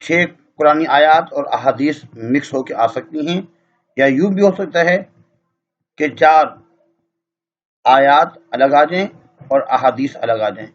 6 قرآنی آیات اور احادیث مکس ہو کے آ سکتی ہیں، یا یوں بھی ہو سکتا ہے کہ 4 آیات الگ آ جائیں اور احادیث الگ آ جائیں،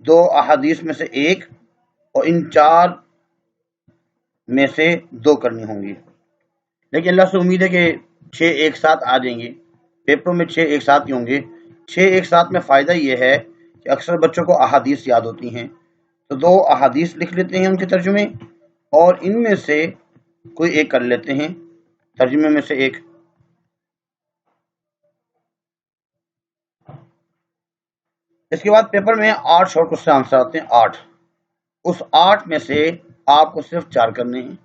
2 احادیث میں سے ایک اور ان 4 میں سے 2 کرنی ہوں گی۔ لیکن اللہ سے امید ہے کہ 6 ایک ساتھ آ جائیں گے، پیپروں میں 6 ایک ساتھ ہی ہوں گے۔ 6 ایک ساتھ میں فائدہ یہ ہے کہ اکثر بچوں کو احادیث یاد ہوتی ہیں، تو 2 احادیث لکھ لیتے ہیں ان کے ترجمے، اور ان میں سے کوئی ایک کر لیتے ہیں، ترجمے میں سے ایک۔ اس کے بعد پیپر میں 8 شارٹ کوسچن آنسر آتے ہیں، 8۔ اس 8 میں سے آپ کو صرف 4 کرنے ہیں۔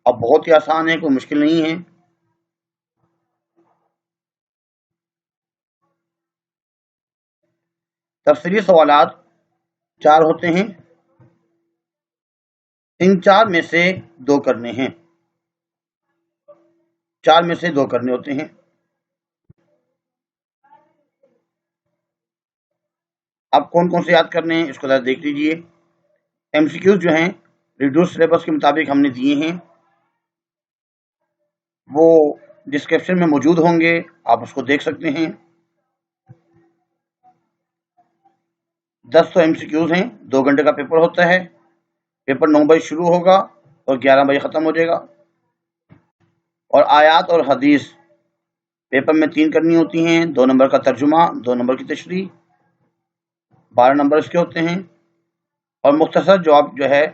اب بہت ہی آسان ہے، کوئی مشکل نہیں ہے۔ تفصیلی سوالات 4 ہوتے ہیں، ان 4 میں سے 2 کرنے ہیں، 4 میں سے 2 کرنے ہوتے ہیں۔ اب کون کون سے یاد کرنے ہیں اس کو ذرا دیکھ لیجئے۔ ایم سی کیوز جو ہیں ریڈیوس سلیبس کے مطابق ہم نے دیے ہیں، وہ ڈسکرپشن میں موجود ہوں گے، آپ اس کو دیکھ سکتے ہیں۔ 10 تو ایم سی کیوز ہیں، 2 گھنٹے کا پیپر ہوتا ہے۔ پیپر 9 بجے شروع ہوگا اور 11 بجے ختم ہو جائے گا۔ اور آیات اور حدیث پیپر میں 3 کرنی ہوتی ہیں، 2 نمبر کا ترجمہ، 2 نمبر کی تشریح، 12 نمبر اس کے ہوتے ہیں۔ اور مختصر جواب جو ہے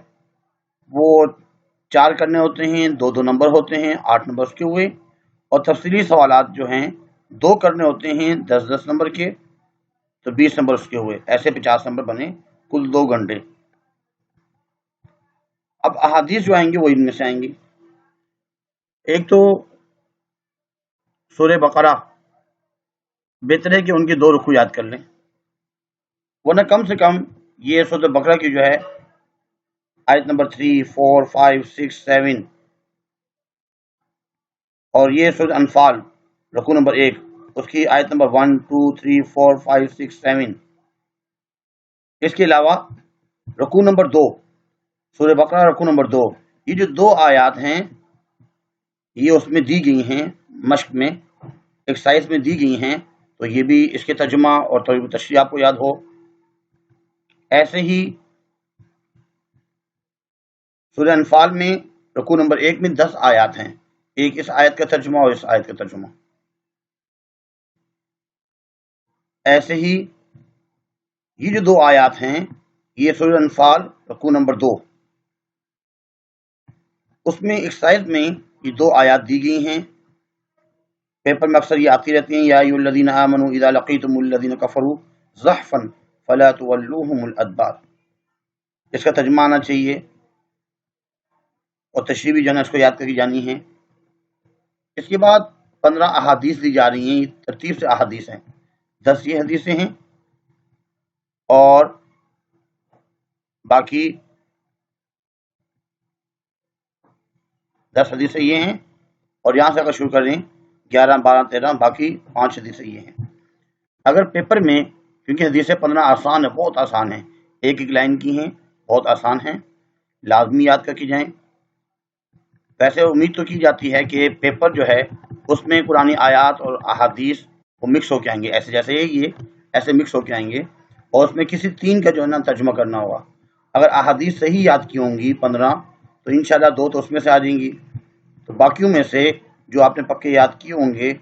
وہ 4 کرنے ہوتے ہیں، 2 نمبر ہوتے ہیں، 8 نمبر اس کے ہوئے۔ اور تفصیلی سوالات جو ہیں 2 کرنے ہوتے ہیں، 10 نمبر کے، تو 20 نمبر اس کے ہوئے، ایسے 50 نمبر بنے، کل 2 گھنٹے۔ اب احادیث جو آئیں گی وہ ان میں سے آئیں گی۔ ایک تو سورہ بقرہ، بہتر ہے کہ ان کے 2 رکوع یاد کر لیں، ورنہ کم سے کم یہ سورہ بقرہ کی جو ہے آیت نمبر 3، 4، 5، 6، 7، اور یہ سورہ انفال رکوع نمبر 1، اس کی آیت نمبر 1، 2، 3، 4، 5، 6، 7۔ اس کے علاوہ رکوع نمبر 2، سورہ بقرہ رکوع نمبر 2، یہ جو 2 آیات ہیں یہ اس میں دی گئی ہیں، مشق میں ایکسرسائز میں دی گئی ہیں، تو یہ بھی اس کے ترجمہ اور تشریح آپ کو یاد ہو۔ ایسے ہی سورہ انفال میں رکوع نمبر 1 میں 10 آیات ہیں، ایک اس آیت کا ترجمہ اور اس آیت کا ترجمہ۔ ایسے ہی یہ جو 2 آیات ہیں یہ سورہ انفال رکوع نمبر 2، اس میں ایکسرسائز میں یہ 2 آیات دی گئی ہیں، پیپر میں اکثر یہ آتی رہتی ہیں، یا ایھا الذین آمنوا اذا لقیتم الذین کفروا زحفا فلا تولوهم الادبار، اس کا ترجمہ آنا چاہیے، اور تشریح بھی جو ہے اس کو یاد کر کے جانی ہے۔ اس کے بعد 15 احادیث دی جا رہی ہیں، یہ ترتیب سے احادیث ہیں، 10 یہ حدیثیں ہیں اور باقی 10 حدیثیں یہ ہیں، اور یہاں سے اگر شروع کریں 11، 12، 13، باقی 5 حدیثیں یہ ہیں۔ اگر پیپر میں، کیونکہ حدیثیں 15 آسان ہے، بہت آسان ہیں، ایک ایک لائن کی ہیں، بہت آسان ہیں، لازمی یاد کر کے جائیں۔ ویسے امید تو کی جاتی ہے کہ پیپر جو ہے اس میں قرآنی آیات اور احادیث وہ مکس ہو کے آئیں گے، ایسے جیسے یہ ایسے مکس ہو کے آئیں گے، اور اس میں کسی 3 کا جو ہے نا ترجمہ کرنا ہوگا۔ اگر احادیث صحیح یاد کی ہوں گی 15، تو انشاءاللہ 2 تو اس میں سے آ جائیں گی، تو باقیوں میں سے جو آپ نے پکے یاد کیے ہوں گے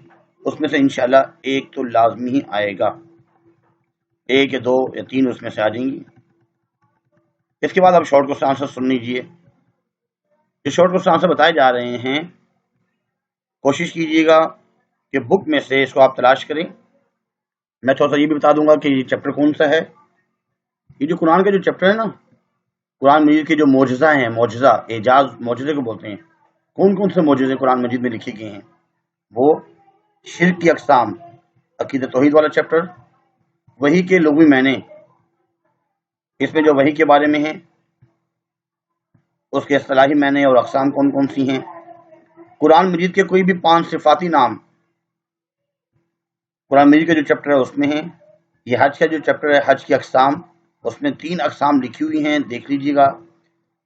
اس میں سے انشاءاللہ 1 تو لازمی ہی آئے گا، 1 یا 2 یا 3 اس میں سے آ جائیں گی۔ اس کے بعد اب شارٹ کوسچن آنسر سن لیجئے۔ جو شارٹ کوسچن آنسر بتائے جا رہے ہیں، کوشش کیجیے گا کہ بک میں سے اس کو آپ تلاش کریں۔ میں تھوڑا سا یہ بھی بتا دوں گا کہ یہ چیپٹر کون سا ہے۔ یہ جو قرآن کا جو چیپٹر ہے نا، قرآن مجید کے جو معجزہ ہیں، معجزہ، اعجاز معجزے کو بولتے ہیں، کون کون سے معجزے قرآن مجید میں لکھے گئے ہیں؟ وہ شرک کی اقسام، عقیدہ توحید والا چیپٹر، وحی کے لغوی معنی، اس میں جو وحی کے بارے میں ہے اس کے اصطلاحی معنی اور اقسام کون کون سی ہیں، قرآن مجید کے کوئی بھی 5 صفاتی نام قرآن مجید کا جو چیپٹر ہے اس میں ہے۔ یہ حج کا جو چیپٹر ہے، حج کی اقسام، اس میں 3 اقسام لکھی ہوئی ہیں، دیکھ لیجیے گا۔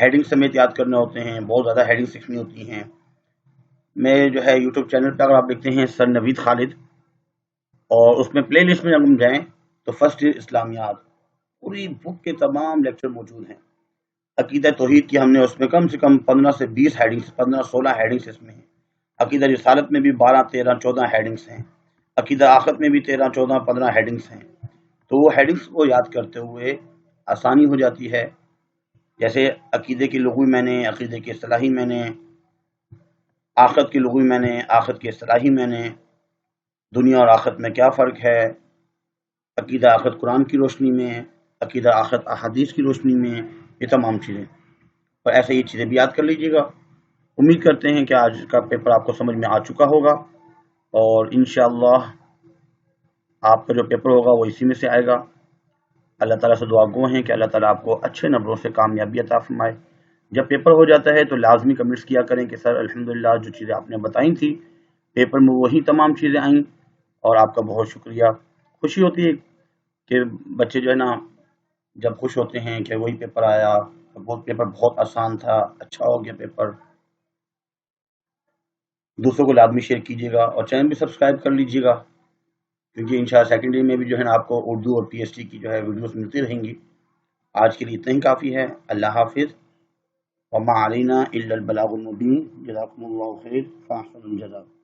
ہیڈنگ سمیت یاد کرنے ہوتے ہیں، بہت زیادہ ہیڈنگ سیکھنی ہوتی ہیں۔ میں جو ہے یوٹیوب چینل پہ اگر آپ لکھتے ہیں سر نوید خالد اور اس میں پلے لسٹ میں جب ہم جائیں تو فرسٹ ایئر اسلامیات پوری بک کے تمام لیکچر موجود ہیں۔ عقیدہ توحید کی ہم نے اس میں کم سے کم 15 سے 20 ہیڈنگس، 15-16 ہیڈنگس اس میں ہیں۔ عقیدہ رسالت میں بھی 12, 13, 14 ہیڈنگس ہیں۔ عقیدہ آخرت میں بھی 13, 14, 15 ہیڈنگس ہیں۔ تو وہ ہیڈنگس کو یاد کرتے ہوئے آسانی ہو جاتی ہے۔ جیسے عقیدے کی لغوی معنی، عقیدے کی اصطلاحی معنی، آخرت کی لغوی معنی، آخرت کی اصطلاحی معنی، دنیا اور آخرت میں کیا فرق ہے، عقیدہ آخرت قرآن کی روشنی میں، عقیدہ آخرت احادیث کی روشنی میں، یہ تمام چیزیں، اور ایسے یہ چیزیں بھی یاد کر لیجیے گا۔ امید کرتے ہیں کہ آج کا پیپر آپ کو سمجھ میں آ چکا ہوگا، اور انشاءاللہ آپ کا جو پیپر ہوگا وہ اسی میں سے آئے گا۔ اللہ تعالیٰ سے دعا گو ہیں کہ اللہ تعالیٰ آپ کو اچھے نمبروں سے کامیابی عطا فرمائے۔ جب پیپر ہو جاتا ہے تو لازمی کمنٹس کیا کریں کہ سر الحمدللہ جو چیزیں آپ نے بتائی تھی پیپر میں وہی تمام چیزیں آئیں، اور آپ کا بہت شکریہ۔ خوشی ہوتی ہے کہ بچے جو ہے نا جب خوش ہوتے ہیں کہ وہی پیپر آیا، وہ پیپر بہت آسان تھا، اچھا ہو گیا پیپر۔ دوسروں کو لازمی شیئر کیجیے گا اور چینل بھی سبسکرائب کر لیجیے گا، کیونکہ انشاءاللہ سیکنڈری میں بھی جو ہے نا آپ کو اردو اور پی ایچ ڈی کی جو ہے ویڈیوز ملتی رہیں گی۔ آج کے لیے اتنا ہی کافی ہے۔ اللہ حافظ۔ وما علینا الا البلاغ المبین۔ جزاکم اللہ خیر، فاحسن الجزاء۔